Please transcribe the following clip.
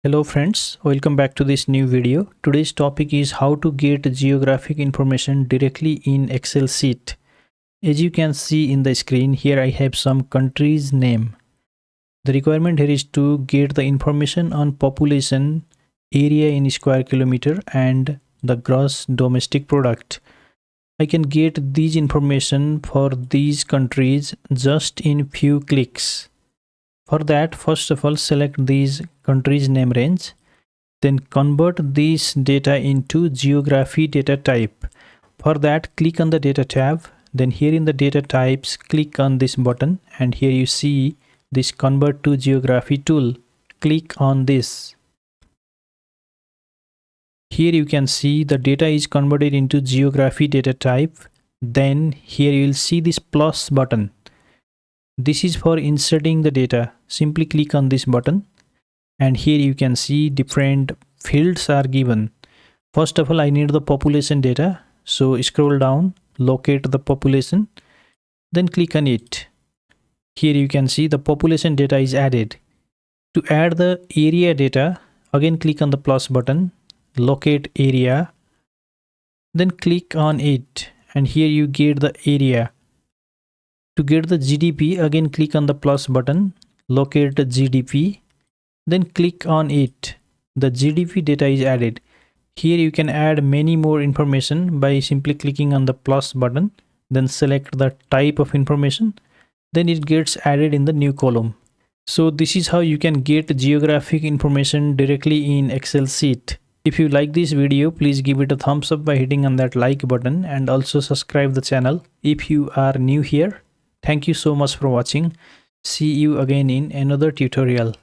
Hello friends, welcome back to this new video. Today's topic is how to get geographic information directly in Excel sheet. As you can see in the screen, here I have some countries name. The requirement here is to get the information on population, area in square kilometer and the gross domestic product. I can get these information for these countries just in few clicks. For that, first of all, select these countries name range. Then convert this data into geography data type. For that, click on the data tab. Then here in the data types, click on this button and here you see this convert to geography tool. Click on this. Here you can see the data is converted into geography data type. Then here you will see this plus button. This is for inserting the data. Simply click on this button and here you can see different fields are given. First of all, I need the population data. So scroll down, locate the population, then click on it. Here you can see the population data is added. To add the area data, again click on the plus button, locate area, then click on it and here you get the area. To get the GDP, again click on the plus button, locate the GDP, then click on it. The GDP data is added. Here you can add many more information by simply clicking on the plus button, then select the type of information, then it gets added in the new column. So this is how you can get geographic information directly in Excel sheet. If you like this video, please give it a thumbs up by hitting on that like button and also subscribe the channel if you are new here. Thank you so much for watching. See you again in another tutorial.